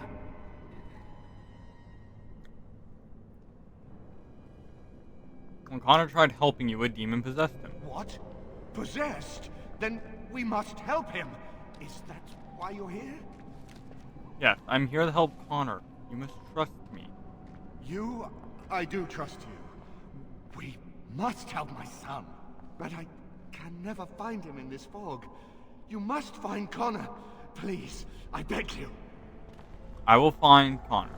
A: When Connor tried helping you, a demon possessed him.
C: What? Possessed? Then we must help him. Is that why you're here?
A: Yes, I'm here to help Connor. You must trust me.
C: You... I do trust you. We must help my son. But I can never find him in this fog. You must find Connor. Please, I beg you.
A: I will find Connor.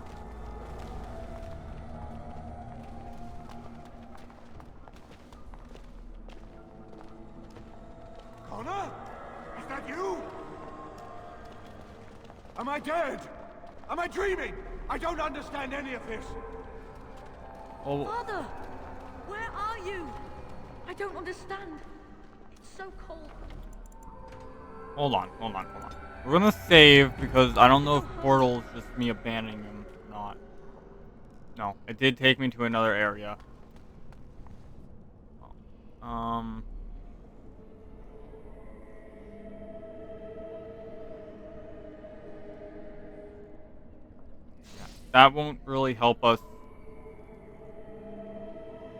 C: Am I dead? Am I dreaming? I don't understand any of this.
A: Oh,
G: Father! Where are you? I don't understand. It's so cold.
A: hold on. We're gonna save because I don't know if portal's just me abandoning him or not. No, it did take me to another area. Yeah, that won't really help us.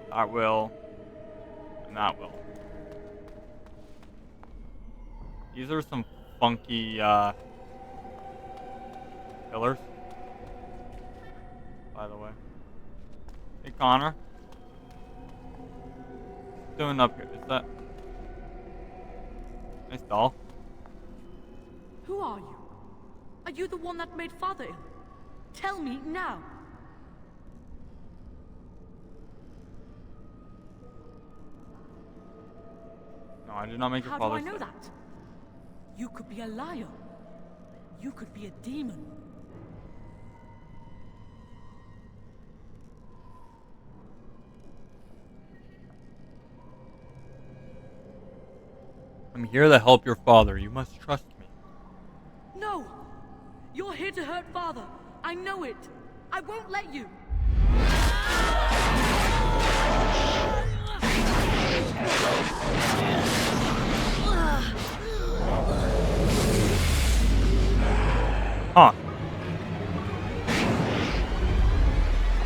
A: That will. And that will. These are some funky, pillars. By the way. Hey, Connor. What's doing up here? Is that... Nice doll.
G: Who are you? Are you the one that made Father ill? Tell me now.
A: No, I did not make your
G: How do
A: father
G: I know
A: sick.
G: that? You could be a liar. You could be a demon.
A: I'm here to help your father. You must trust me.
G: No! You're here to hurt Father. I know it. I won't let you.
A: Huh.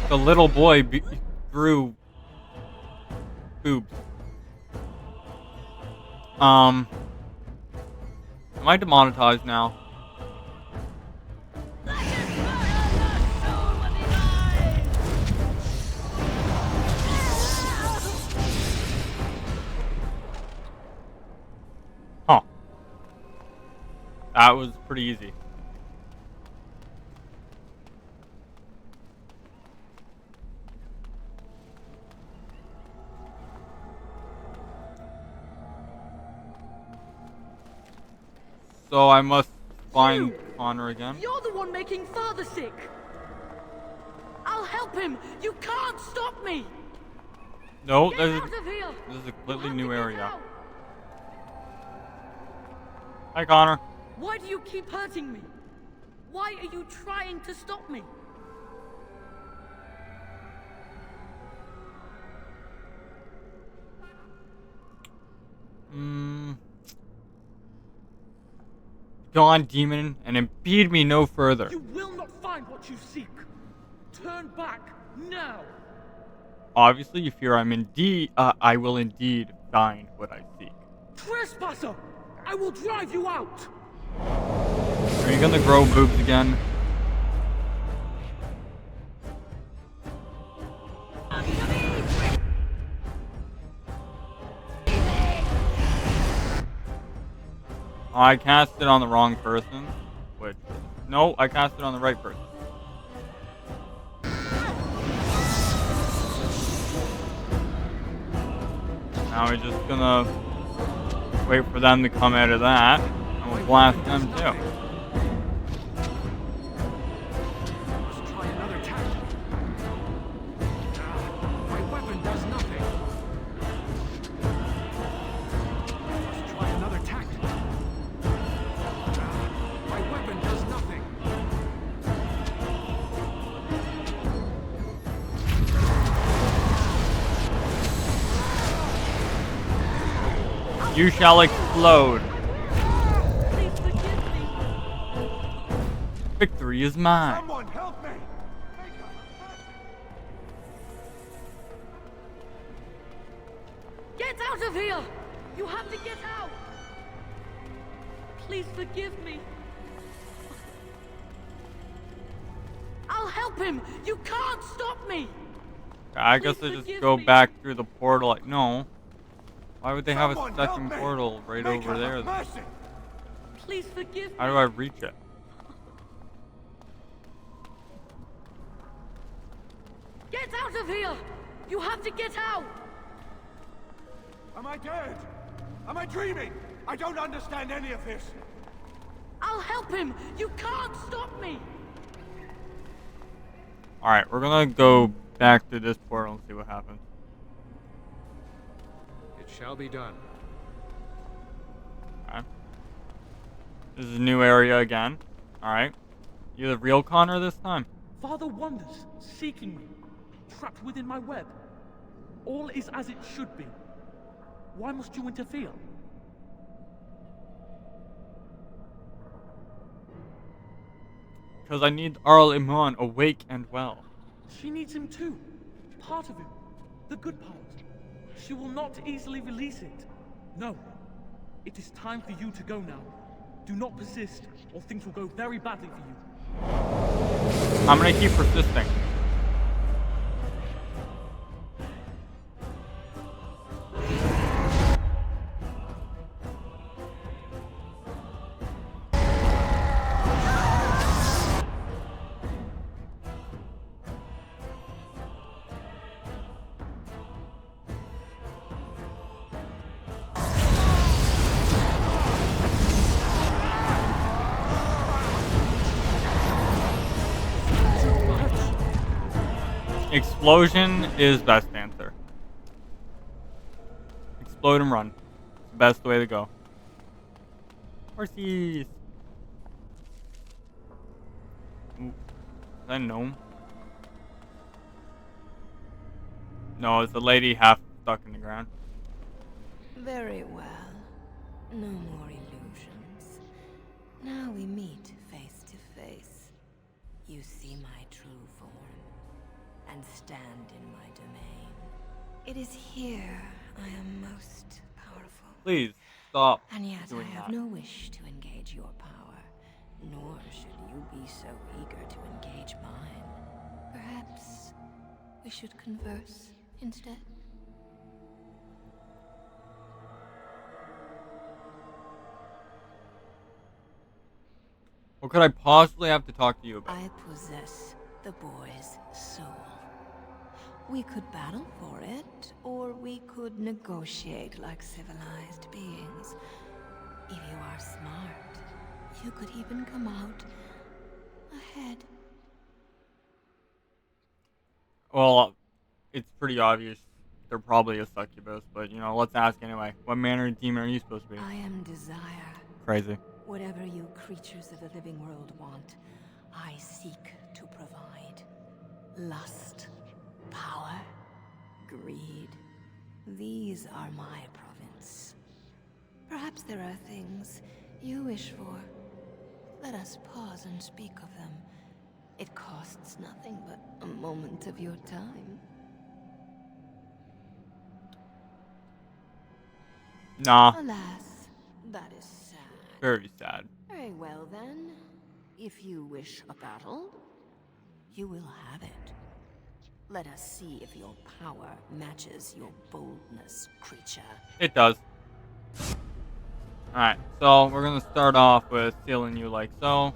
A: The little boy grew boobs. Am I demonetized now? Huh. That was pretty easy. So I must find Connor again.
G: You're the one making Father sick. I'll help him. You can't stop me.
A: No,
G: Get
A: there's
G: out of here.
A: this is a
G: You
A: completely
G: have
A: new
G: to get
A: area.
G: out.
A: Hi, Connor.
G: Why do you keep hurting me? Why are you trying to stop me?
A: Go on, demon, and impede me no further.
J: You will not find what you seek. Turn back now.
A: Obviously, you fear I will indeed find what I seek.
J: Trespasser! I will drive you out.
A: Are you gonna grow boobs again? I cast it on the wrong person, which... No, I cast it on the right person. Now we're just gonna wait for them to come out of that, and we'll blast them too.
D: Let's try another tactic. My weapon does nothing. Let's try another tactic. My weapon does nothing.
A: You shall explode.
G: Please forgive me.
A: Victory is mine.
C: Someone help me!
G: Get out of here! You have to get out! Please forgive me. I'll help him! You can't stop me!
A: I guess I
G: Please
A: just
G: forgive
A: go
G: me.
A: back through the portal. Like, no. Why would they have a
C: Someone help
A: second
C: me!
A: portal right
C: Make
A: over
C: her
A: there?
C: have mercy!
G: Please forgive me.
A: How do I reach it?
G: Get out of here! You have to get out!
C: Am I dead? Am I dreaming? I don't understand any of this.
J: I'll help him! You can't stop me!
A: Alright, we're gonna go back to this portal and see what happens.
D: It shall be done.
A: Alright. This is a new area again. Alright. You the real Connor this time?
J: Father wanders, seeking me, trapped within my web. All is as it should be. Why must you interfere?
A: Because I need Arl Iman awake and well.
J: She needs him too. Part of him. The good part. She will not easily release it. No. It is time for you to go now. Do not persist, or things will go very badly for you.
A: I'm gonna keep persisting. Explosion is best answer. Explode and run. It's the best way to go. Horsies! Ooh. Is that a gnome? No, it's a lady half stuck in the ground.
H: Very well. No more illusions. Now we meet face to face. You see my true form and stand in my domain. It is here I am most powerful.
A: Please, stop
H: And yet I
A: doing
H: have
A: that.
H: no wish to engage your power, nor should you be so eager to engage mine. Perhaps we should converse instead?
A: What could I possibly have to talk to you about?
H: I possess the boy's soul. We could battle for it, or we could negotiate like civilized beings. If you are smart, you could even come out ahead.
A: Well, it's pretty obvious they're probably a succubus, but you know, let's ask anyway. What manner of demon are you supposed to be?
H: I am desire.
A: Crazy.
H: Whatever you creatures of the living world want, I seek to provide. Lust, power, greed. These are my province. Perhaps there are things you wish for. Let us pause and speak of them. It costs nothing but a moment of your time.
A: Nah,
H: Alas, that is sad.
A: very sad.
H: Very well then. If you wish a battle, you will have it. Let us see if your power matches your boldness, creature.
A: It does. Alright, so we're gonna start off with sealing you like so.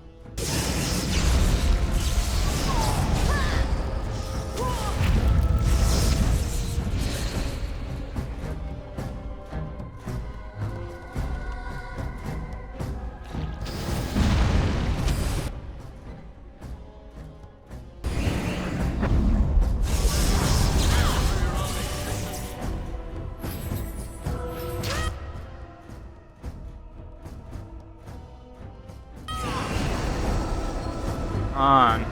A: On.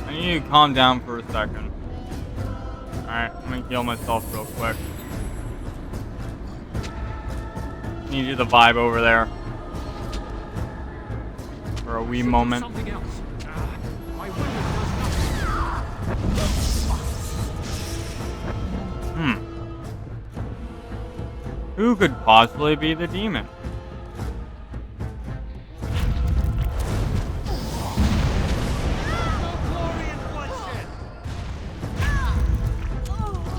A: I need you to calm down for a second. Alright, I'm gonna heal myself real quick. Need you to vibe over there. For a wee moment.
D: Something else. My weapon does nothing.
A: Who could possibly be the demon?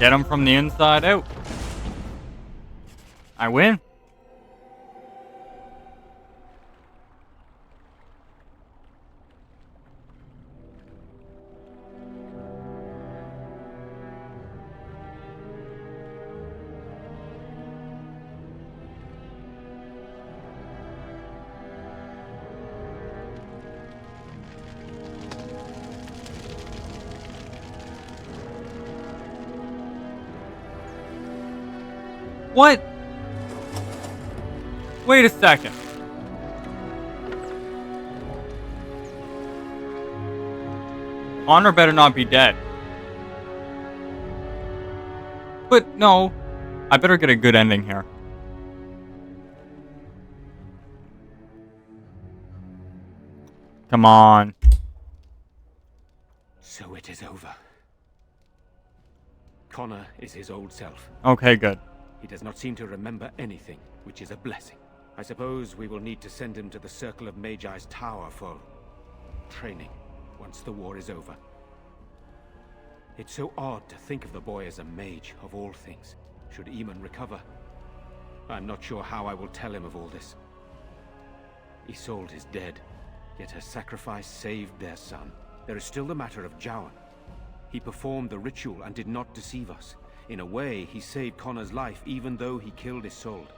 A: Get him from the inside out. I win. What? Wait a second. Connor better not be dead. But no. I better get a good ending here. Come on.
D: So it is over. Connor is his old self.
A: Okay, good.
D: He does not seem to remember anything, which is a blessing. I suppose we will need to send him to the Circle of Magi's tower for training once the war is over. It's so odd to think of the boy as a mage, of all things, should Eamon recover. I'm not sure how I will tell him of all this. Isolde is dead, yet her sacrifice saved their son. There is still the matter of Jowan. He performed the ritual and did not deceive us. In a way, he saved Connor's life even though he killed Isolde.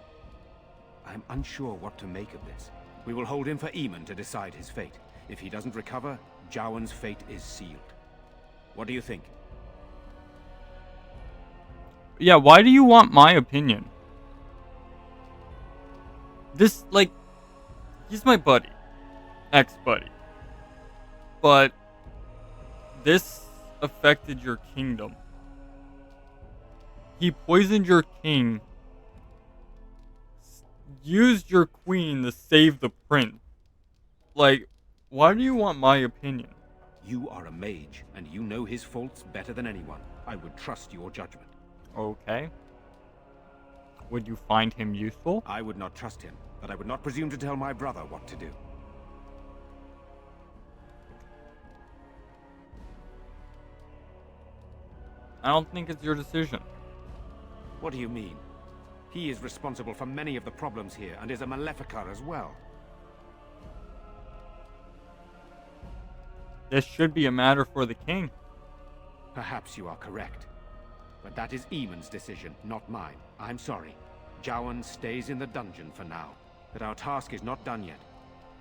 D: I'm unsure what to make of this. We will hold him for Eamon to decide his fate. If he doesn't recover, Jowan's fate is sealed. What do you think?
A: Yeah, why do you want my opinion? This, like, he's my buddy. Ex-buddy. But this affected your kingdom. He poisoned your king, used your queen to save the prince. Like, why do you want my opinion?
D: You are a mage, and you know his faults better than anyone. I would trust your judgment.
A: Okay. Would you find him useful?
D: I would not trust him, but I would not presume to tell my brother what to do.
A: I don't think it's your decision.
D: What do you mean? He is responsible for many of the problems here, and is a Maleficar as well.
A: This should be a matter for the king.
D: Perhaps you are correct. But that is Eamon's decision, not mine. I'm sorry. Jowan stays in the dungeon for now. But our task is not done yet.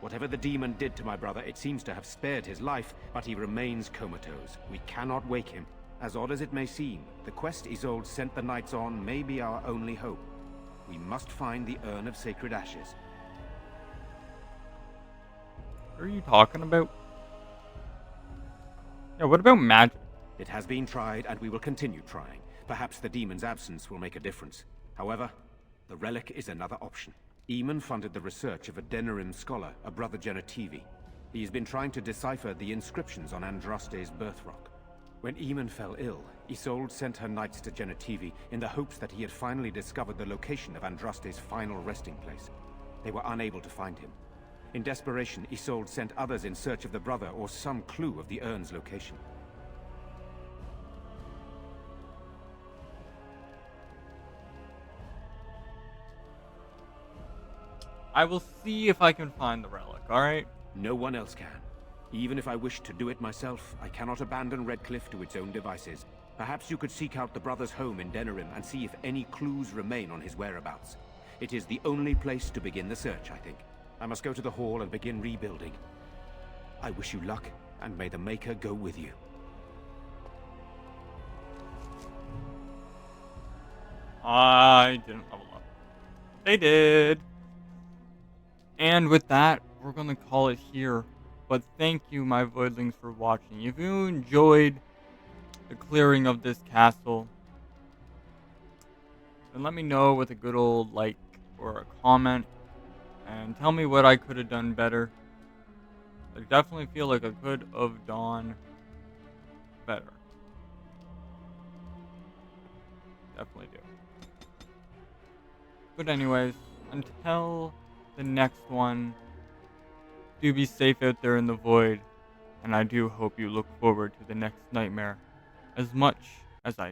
D: Whatever the demon did to my brother, it seems to have spared his life, but he remains comatose. We cannot wake him. As odd as it may seem, the quest Isolde sent the knights on may be our only hope. We must find the Urn of Sacred Ashes.
A: What are you talking about? Yeah, what about magic?
D: It has been tried, and we will continue trying. Perhaps the demon's absence will make a difference. However, the relic is another option. Eamon funded the research of a Denerim scholar, a brother Genetivi. He has been trying to decipher the inscriptions on Andraste's birth rock. When Eamon fell ill, Isolde sent her knights to Genetivi in the hopes that he had finally discovered the location of Andraste's final resting place. They were unable to find him. In desperation, Isolde sent others in search of the brother or some clue of the urn's location.
A: I will see if I can find the relic, alright?
D: No one else can. Even if I wished to do it myself, I cannot abandon Redcliffe to its own devices. Perhaps you could seek out the brother's home in Denerim and see if any clues remain on his whereabouts. It is the only place to begin the search, I think. I must go to the hall and begin rebuilding. I wish you luck, and may the Maker go with you.
A: I didn't level up. They did. And with that, we're going to call it here. But thank you, my voidlings, for watching. If you enjoyed the clearing of this castle, then let me know with a good old like or a comment. And tell me what I could have done better. I definitely feel like I could have done better. Definitely do. But anyways, until the next one, do be safe out there in the void. And I do hope you look forward to the next nightmare as much as I do.